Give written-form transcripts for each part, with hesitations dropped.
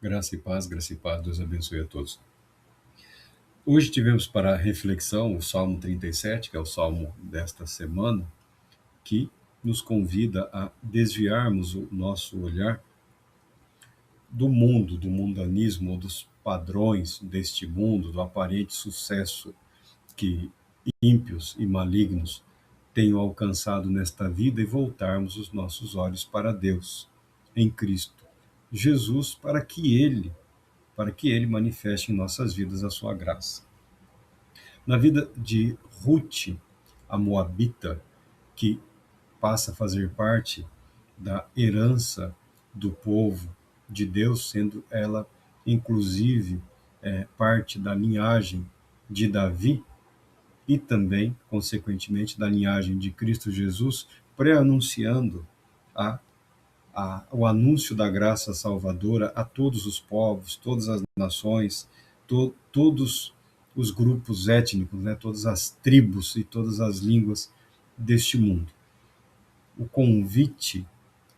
Graça e paz, Deus abençoe a todos. Hoje tivemos para reflexão o Salmo 37, que é o salmo desta semana, que nos convida a desviarmos o nosso olhar do mundo, do mundanismo, ou dos padrões deste mundo, do aparente sucesso que ímpios e malignos tenham alcançado nesta vida e voltarmos os nossos olhos para Deus, em Cristo Jesus, para que ele manifeste em nossas vidas a sua graça. Na vida de Ruth, a moabita, que passa a fazer parte da herança do povo de Deus, sendo ela, inclusive, parte da linhagem de Davi e também, consequentemente, da linhagem de Cristo Jesus, pré-anunciando a o anúncio da graça salvadora a todos os povos, todas as nações, todos os grupos étnicos, né, todas as tribos e todas as línguas deste mundo. O convite,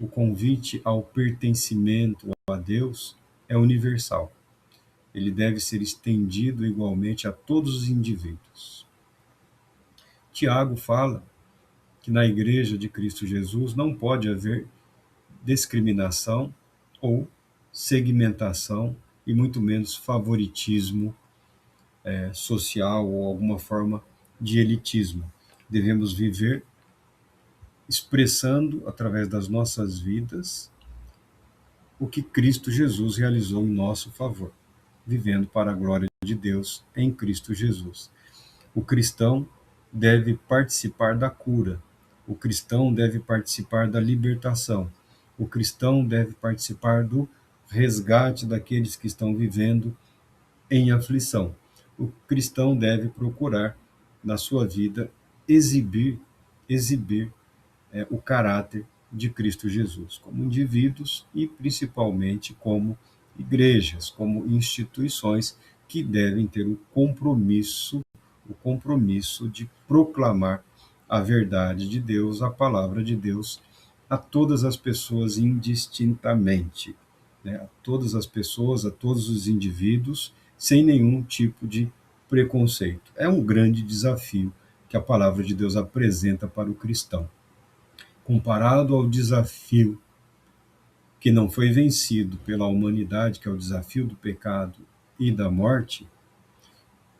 o convite ao pertencimento a Deus é universal. Ele deve ser estendido igualmente a todos os indivíduos. Tiago fala que na Igreja de Cristo Jesus não pode haver discriminação ou segmentação e muito menos favoritismo social ou alguma forma de elitismo. Devemos viver expressando através das nossas vidas o que Cristo Jesus realizou em nosso favor, vivendo para a glória de Deus em Cristo Jesus. O cristão deve participar da cura, o cristão deve participar da libertação, o cristão deve participar do resgate daqueles que estão vivendo em aflição. O cristão deve procurar, na sua vida, exibir o caráter de Cristo Jesus, como indivíduos e principalmente como igrejas, como instituições que devem ter o compromisso de proclamar a verdade de Deus, a palavra de Deus, a todas as pessoas indistintamente, né? A todas as pessoas, a todos os indivíduos, sem nenhum tipo de preconceito. É um grande desafio que a palavra de Deus apresenta para o cristão. Comparado ao desafio que não foi vencido pela humanidade, que é o desafio do pecado e da morte,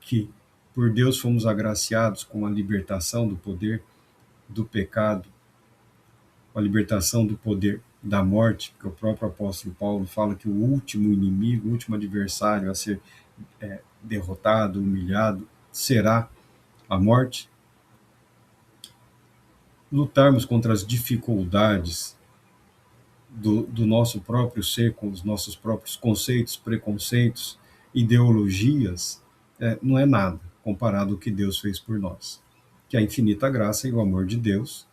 que por Deus fomos agraciados com a libertação do poder do pecado, com a libertação do poder da morte, que o próprio apóstolo Paulo fala que o último inimigo, o último adversário a ser derrotado, humilhado, será a morte. Lutarmos contra as dificuldades do nosso próprio ser, com os nossos próprios conceitos, preconceitos, ideologias, não é nada comparado ao que Deus fez por nós. Que a infinita graça e o amor de Deus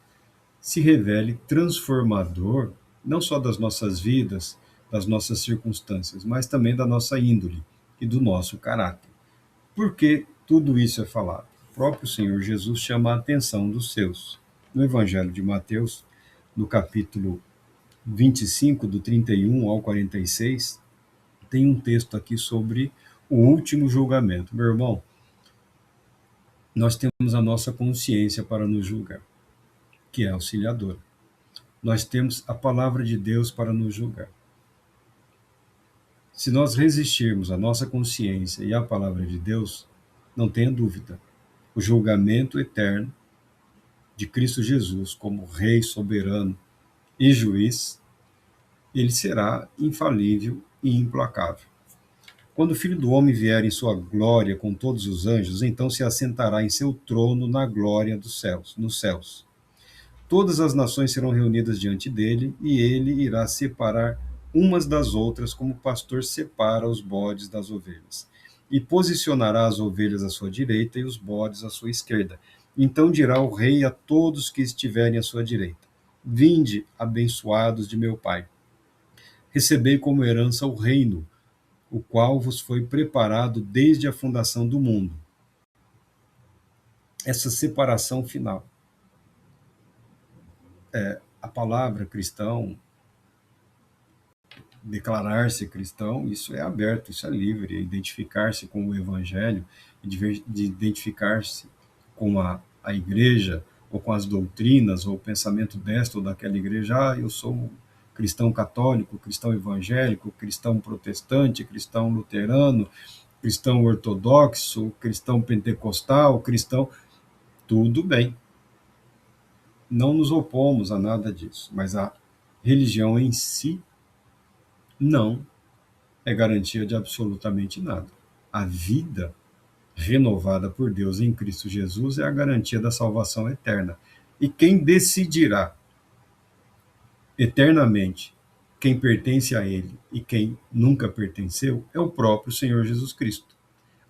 se revele transformador, não só das nossas vidas, das nossas circunstâncias, mas também da nossa índole e do nosso caráter. Por que tudo isso é falado? O próprio Senhor Jesus chama a atenção dos seus. No Evangelho de Mateus, no capítulo 25, do 31 ao 46, tem um texto aqui sobre o último julgamento. Meu irmão, nós temos a nossa consciência para nos julgar, que é auxiliadora. Nós temos a palavra de Deus para nos julgar. Se nós resistirmos à nossa consciência e à palavra de Deus, não tenha dúvida, o julgamento eterno de Cristo Jesus como Rei soberano e juiz, ele será infalível e implacável. Quando o Filho do Homem vier em sua glória com todos os anjos, então se assentará em seu trono na glória dos céus, nos céus. Todas as nações serão reunidas diante dele, e ele irá separar umas das outras, como o pastor separa os bodes das ovelhas. E posicionará as ovelhas à sua direita e os bodes à sua esquerda. Então dirá o rei a todos que estiverem à sua direita: Vinde, abençoados de meu Pai. Recebei como herança o reino, o qual vos foi preparado desde a fundação do mundo. Essa separação final. A palavra cristão declarar-se cristão, isso é aberto, isso é livre, identificar-se com o evangelho, de identificar-se com a igreja, ou com as doutrinas, ou o pensamento desta ou daquela igreja, eu sou cristão católico, cristão evangélico, cristão protestante, cristão luterano, cristão ortodoxo, cristão pentecostal, cristão, tudo bem. Não nos opomos a nada disso, mas a religião em si não é garantia de absolutamente nada. A vida renovada por Deus em Cristo Jesus é a garantia da salvação eterna. E quem decidirá eternamente quem pertence a Ele e quem nunca pertenceu é o próprio Senhor Jesus Cristo.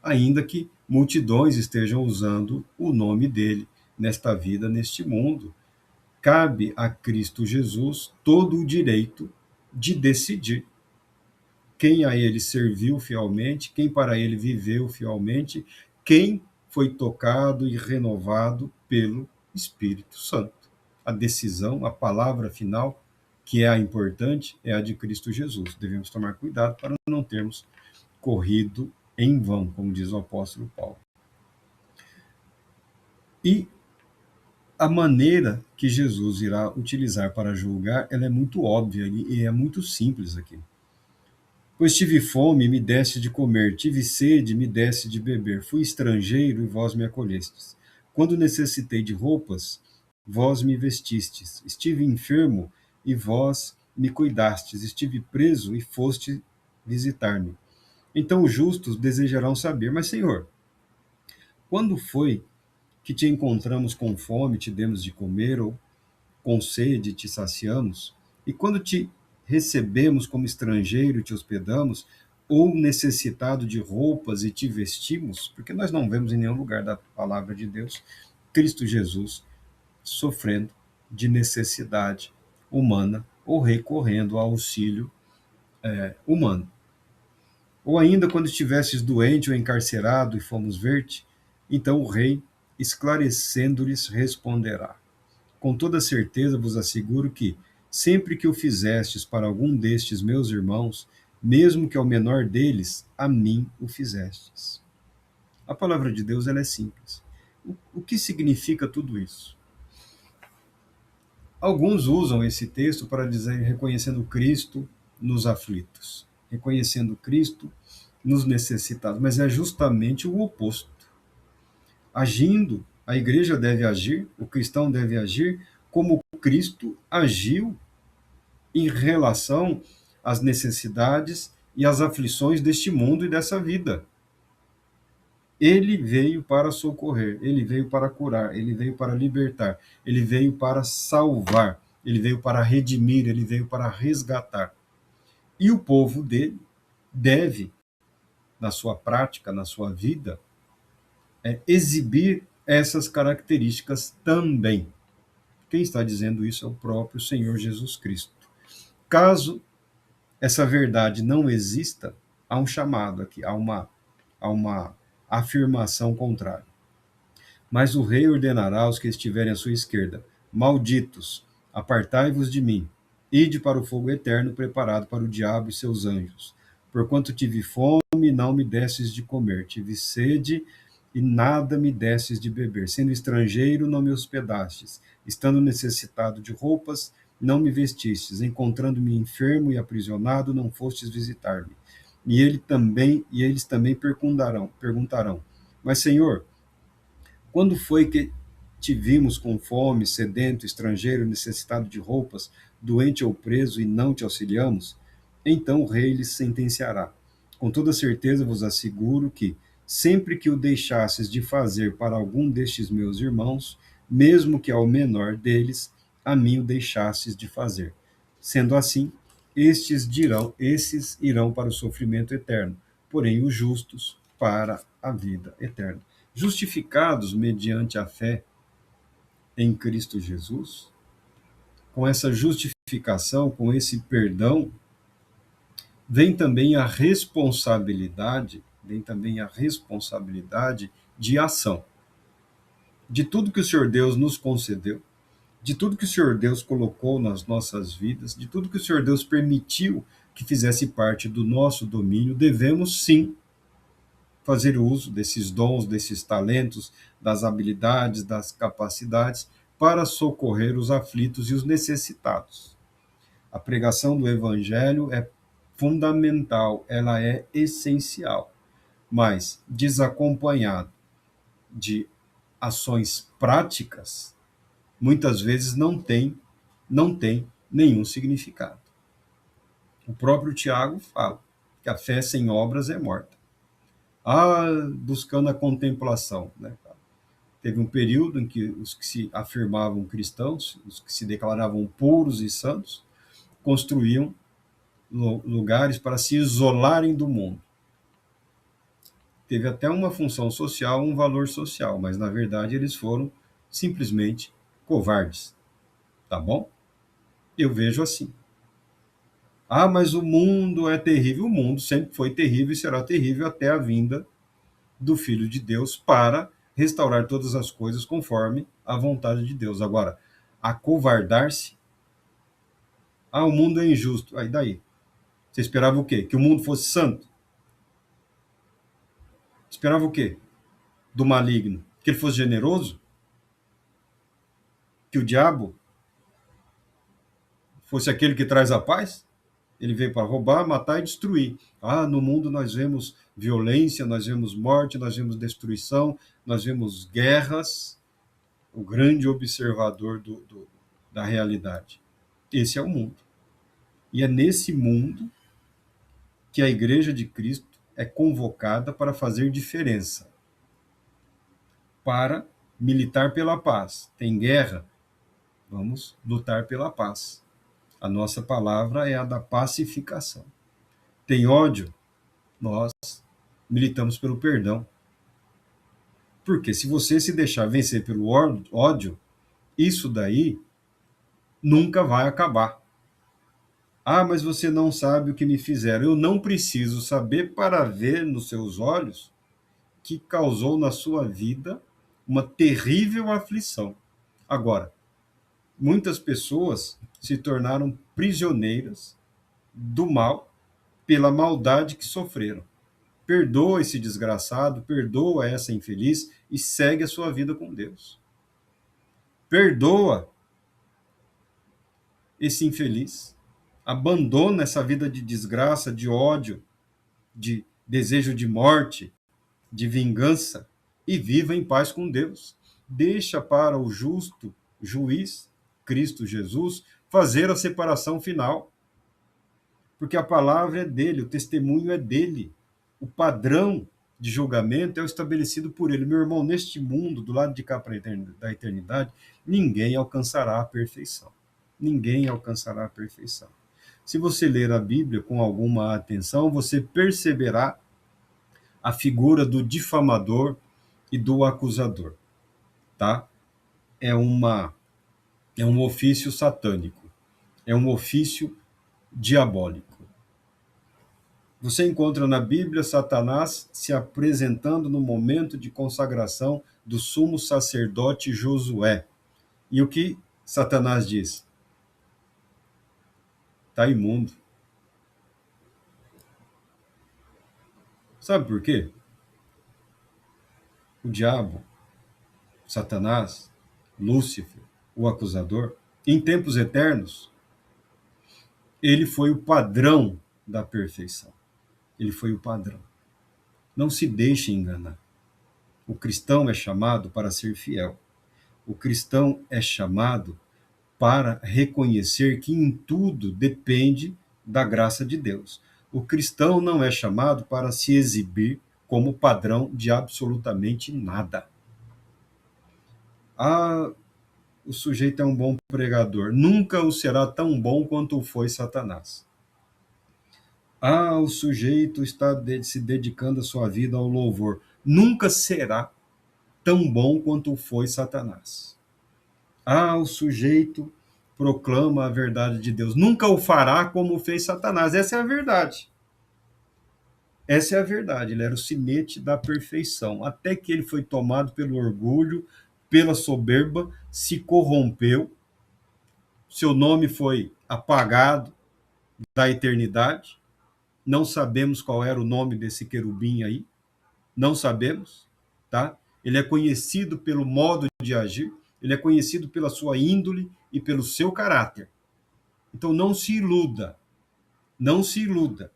Ainda que multidões estejam usando o nome dele nesta vida, neste mundo, cabe a Cristo Jesus todo o direito de decidir quem a ele serviu fielmente, quem para ele viveu fielmente, quem foi tocado e renovado pelo Espírito Santo. A decisão, a palavra final, que é a importante, é a de Cristo Jesus. Devemos tomar cuidado para não termos corrido em vão, como diz o apóstolo Paulo. E a maneira que Jesus irá utilizar para julgar, ela é muito óbvia e é muito simples aqui. Pois tive fome, me deste de comer, tive sede, me deste de beber, fui estrangeiro e vós me acolhestes. Quando necessitei de roupas, vós me vestistes. Estive enfermo e vós me cuidastes. Estive preso e foste visitar-me. Então os justos desejarão saber, mas Senhor, quando foi que te encontramos com fome, te demos de comer, ou com sede te saciamos? E quando te recebemos como estrangeiro e te hospedamos, ou necessitado de roupas e te vestimos? Porque nós não vemos em nenhum lugar da palavra de Deus Cristo Jesus sofrendo de necessidade humana ou recorrendo ao auxílio humano. Ou ainda quando estivesses doente ou encarcerado e fomos ver-te, então o rei, esclarecendo-lhes, responderá: com toda certeza vos asseguro que, sempre que o fizestes para algum destes meus irmãos, mesmo que ao menor deles, a mim o fizestes. A palavra de Deus ela é simples. O que significa tudo isso? Alguns usam esse texto para dizer reconhecendo Cristo nos aflitos, reconhecendo Cristo nos necessitados, mas é justamente o oposto. Agindo, a igreja deve agir, o cristão deve agir como Cristo agiu em relação às necessidades e às aflições deste mundo e dessa vida. Ele veio para socorrer, ele veio para curar, ele veio para libertar, ele veio para salvar, ele veio para redimir, ele veio para resgatar. E o povo dele deve, na sua prática, na sua vida, exibir essas características também. Quem está dizendo isso é o próprio Senhor Jesus Cristo. Caso essa verdade não exista, há um chamado aqui, há uma afirmação contrária. Mas o rei ordenará aos que estiverem à sua esquerda: malditos, apartai-vos de mim, ide para o fogo eterno preparado para o diabo e seus anjos. Porquanto tive fome, não me desses de comer, tive sede e nada me desses de beber. Sendo estrangeiro, não me hospedastes, estando necessitado de roupas, não me vestistes, encontrando-me enfermo e aprisionado, não fostes visitar-me. Eles também perguntarão: mas Senhor, quando foi que te vimos com fome, sedento, estrangeiro, necessitado de roupas, doente ou preso, e não te auxiliamos? Então o rei lhes sentenciará: com toda certeza vos asseguro que, sempre que o deixasses de fazer para algum destes meus irmãos, mesmo que ao menor deles, a mim o deixasses de fazer. Sendo assim, esses irão para o sofrimento eterno, porém os justos para a vida eterna. Justificados mediante a fé em Cristo Jesus, com essa justificação, com esse perdão, vem também a responsabilidade de ação. De tudo que o Senhor Deus nos concedeu, de tudo que o Senhor Deus colocou nas nossas vidas, de tudo que o Senhor Deus permitiu que fizesse parte do nosso domínio, devemos sim fazer uso desses dons, desses talentos, das habilidades, das capacidades para socorrer os aflitos e os necessitados. A pregação do evangelho é fundamental, ela é essencial, mas desacompanhado de ações práticas, muitas vezes não tem nenhum significado. O próprio Tiago fala que a fé sem obras é morta. Buscando a contemplação, né? Teve um período em que os que se afirmavam cristãos, os que se declaravam puros e santos, construíam lugares para se isolarem do mundo. Teve até uma função social, um valor social, mas na verdade eles foram simplesmente covardes, tá bom? Eu vejo assim. Mas o mundo é terrível. O mundo sempre foi terrível e será terrível até a vinda do Filho de Deus para restaurar todas as coisas conforme a vontade de Deus. Agora, acovardar-se, o mundo é injusto. Aí daí? Você esperava o quê? Que o mundo fosse santo? Esperava o quê? Do maligno? Que ele fosse generoso? Que o diabo fosse aquele que traz a paz? Ele veio para roubar, matar e destruir. No mundo nós vemos violência, nós vemos morte, nós vemos destruição, nós vemos guerras. O grande observador da realidade. Esse é o mundo. E é nesse mundo que a Igreja de Cristo é convocada para fazer diferença, para militar pela paz. Tem guerra? Vamos lutar pela paz. A nossa palavra é a da pacificação. Tem ódio? Nós militamos pelo perdão. Porque se você se deixar vencer pelo ódio, isso daí nunca vai acabar. Mas você não sabe o que me fizeram. Eu não preciso saber para ver nos seus olhos que causou na sua vida uma terrível aflição. Agora, muitas pessoas se tornaram prisioneiras do mal pela maldade que sofreram. Perdoa esse desgraçado, perdoa essa infeliz e segue a sua vida com Deus. Perdoa esse infeliz. Abandona essa vida de desgraça, de ódio, de desejo de morte, de vingança e viva em paz com Deus. Deixa para o justo juiz, Cristo Jesus, fazer a separação final. Porque a palavra é dele, o testemunho é dele. O padrão de julgamento é o estabelecido por ele. Meu irmão, neste mundo, do lado de cá da eternidade, ninguém alcançará a perfeição. Ninguém alcançará a perfeição. Se você ler a Bíblia com alguma atenção, você perceberá a figura do difamador e do acusador, tá? É um ofício satânico, é um ofício diabólico. Você encontra na Bíblia Satanás se apresentando no momento de consagração do sumo sacerdote Josué. E o que Satanás diz? Está imundo. Sabe por quê? O diabo, Satanás, Lúcifer, o acusador, em tempos eternos, ele foi o padrão da perfeição. Ele foi o padrão. Não se deixe enganar. O cristão é chamado para ser fiel. O cristão é chamado para reconhecer que em tudo depende da graça de Deus. O cristão não é chamado para se exibir como padrão de absolutamente nada. O sujeito é um bom pregador. Nunca o será tão bom quanto foi Satanás. O sujeito está se dedicando a sua vida ao louvor. Nunca será tão bom quanto foi Satanás. O sujeito proclama a verdade de Deus. Nunca o fará como fez Satanás. Essa é a verdade. Essa é a verdade. Ele era o sinete da perfeição. Até que ele foi tomado pelo orgulho, pela soberba, se corrompeu, seu nome foi apagado, da eternidade. Não sabemos qual era o nome desse querubim aí, não sabemos, tá? Ele é conhecido pelo modo de agir, ele é conhecido pela sua índole e pelo seu caráter. Então não se iluda, não se iluda.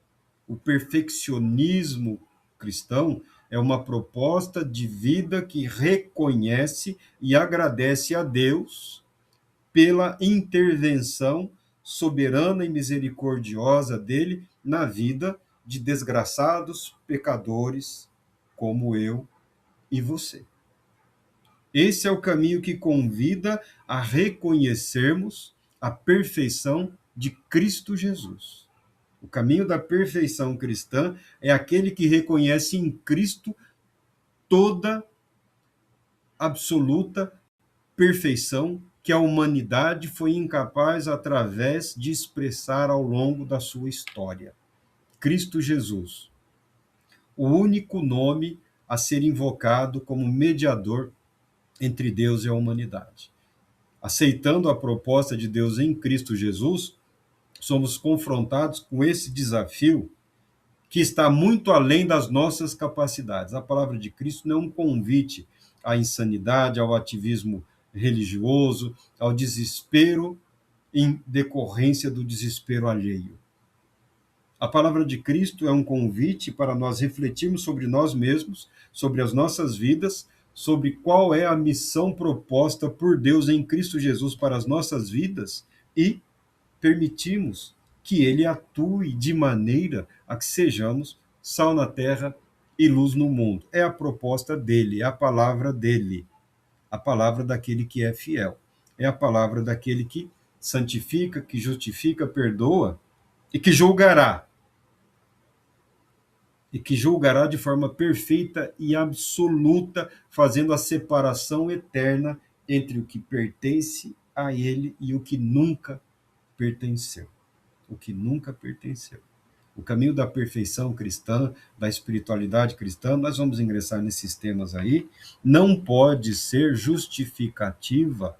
O perfeccionismo cristão é uma proposta de vida que reconhece e agradece a Deus pela intervenção soberana e misericordiosa dele na vida de desgraçados pecadores como eu e você. Esse é o caminho que convida a reconhecermos a perfeição de Cristo Jesus. O caminho da perfeição cristã é aquele que reconhece em Cristo toda absoluta perfeição que a humanidade foi incapaz através de expressar ao longo da sua história. Cristo Jesus, o único nome a ser invocado como mediador entre Deus e a humanidade. Aceitando a proposta de Deus em Cristo Jesus, somos confrontados com esse desafio que está muito além das nossas capacidades. A palavra de Cristo não é um convite à insanidade, ao ativismo religioso, ao desespero em decorrência do desespero alheio. A palavra de Cristo é um convite para nós refletirmos sobre nós mesmos, sobre as nossas vidas, sobre qual é a missão proposta por Deus em Cristo Jesus para as nossas vidas e permitimos que ele atue de maneira a que sejamos sal na terra e luz no mundo. É a proposta dele, é a palavra dele, a palavra daquele que é fiel. É a palavra daquele que santifica, que justifica, perdoa e que julgará. E que julgará de forma perfeita e absoluta, fazendo a separação eterna entre o que pertence a ele e o que nunca pertenceu. O que nunca pertenceu. O caminho da perfeição cristã, da espiritualidade cristã, nós vamos ingressar nesses temas aí, não pode ser justificativa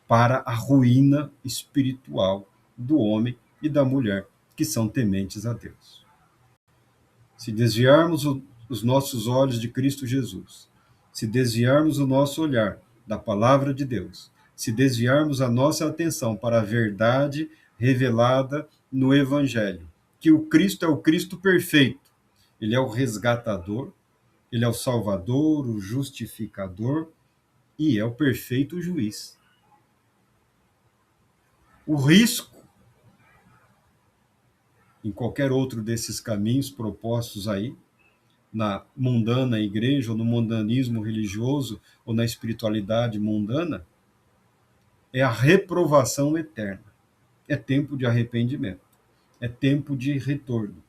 para a ruína espiritual do homem e da mulher que são tementes a Deus. Se desviarmos os nossos olhos de Cristo Jesus, se desviarmos o nosso olhar da palavra de Deus, se desviarmos a nossa atenção para a verdade revelada no Evangelho, que o Cristo é o Cristo perfeito, ele é o resgatador, ele é o salvador, o justificador e é o perfeito juiz. O risco em qualquer outro desses caminhos propostos aí, na mundana igreja, ou no mundanismo religioso, ou na espiritualidade mundana, é a reprovação eterna. É tempo de arrependimento. É tempo de retorno.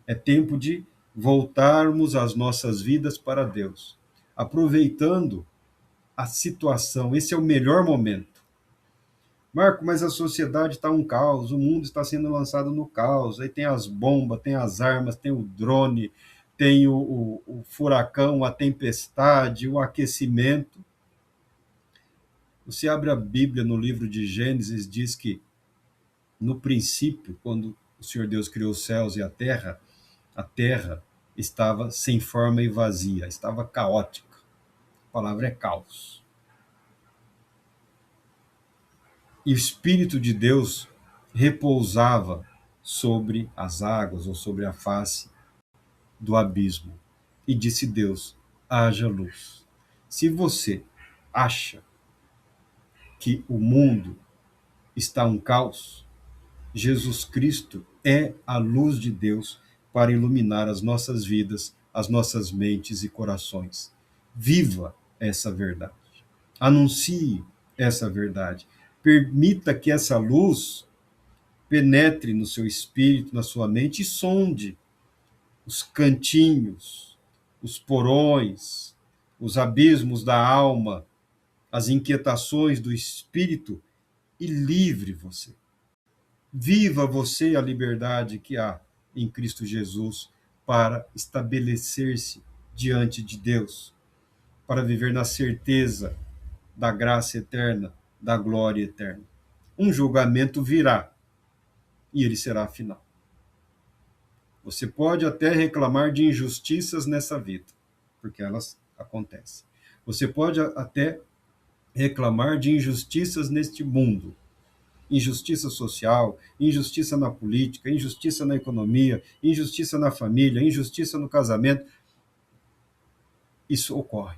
É tempo de voltarmos as nossas vidas para Deus, aproveitando a situação. Esse é o melhor momento. Marco, mas a sociedade está um caos, o mundo está sendo lançado no caos, aí tem as bombas, tem as armas, tem o drone, tem o furacão, a tempestade, o aquecimento. Você abre a Bíblia no livro de Gênesis, diz que no princípio, quando o Senhor Deus criou os céus e a terra estava sem forma e vazia, estava caótica. A palavra é caos. E o Espírito de Deus repousava sobre as águas ou sobre a face do abismo. E disse Deus: haja luz. Se você acha que o mundo está um caos, Jesus Cristo é a luz de Deus para iluminar as nossas vidas, as nossas mentes e corações. Viva essa verdade. Anuncie essa verdade. Permita que essa luz penetre no seu espírito, na sua mente e sonde os cantinhos, os porões, os abismos da alma, as inquietações do espírito e livre você. Viva você a liberdade que há em Cristo Jesus para estabelecer-se diante de Deus, para viver na certeza da graça eterna, da glória eterna. Um julgamento virá e ele será final. Você pode até reclamar de injustiças nessa vida, porque elas acontecem. Você pode até reclamar de injustiças neste mundo, injustiça social, injustiça na política, injustiça na economia, injustiça na família, injustiça no casamento. Isso ocorre,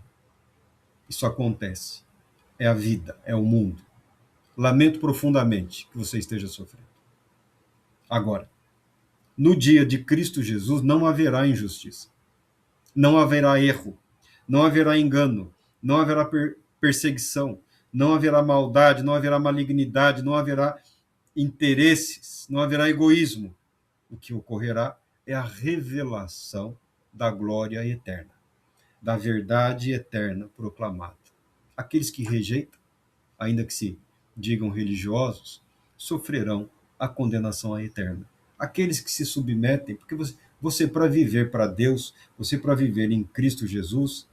isso acontece. É a vida, é o mundo. Lamento profundamente que você esteja sofrendo. Agora, no dia de Cristo Jesus não haverá injustiça, não haverá erro, não haverá engano, não haverá perseguição, não haverá maldade, não haverá malignidade, não haverá interesses, não haverá egoísmo. O que ocorrerá é a revelação da glória eterna, da verdade eterna proclamada. Aqueles que rejeitam, ainda que se digam religiosos, sofrerão a condenação eterna. Aqueles que se submetem, porque você para viver para Deus, você para viver em Cristo Jesus,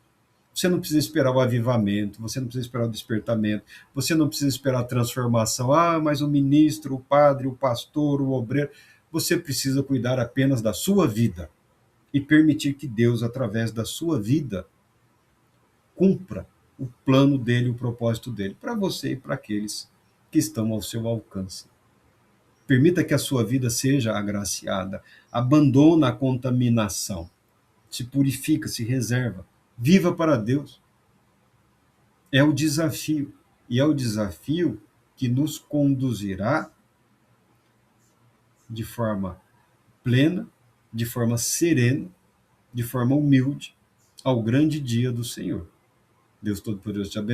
você não precisa esperar o avivamento, você não precisa esperar o despertamento, você não precisa esperar a transformação. Ah, mas o ministro, o padre, o pastor, o obreiro. Você precisa cuidar apenas da sua vida e permitir que Deus, através da sua vida, cumpra o plano dele, o propósito dele, para você e para aqueles que estão ao seu alcance. Permita que a sua vida seja agraciada. Abandona a contaminação. Se purifica, se reserva. Viva para Deus. É o desafio. E é o desafio que nos conduzirá de forma plena, de forma serena, de forma humilde, ao grande dia do Senhor. Deus Todo-Poderoso te abençoe.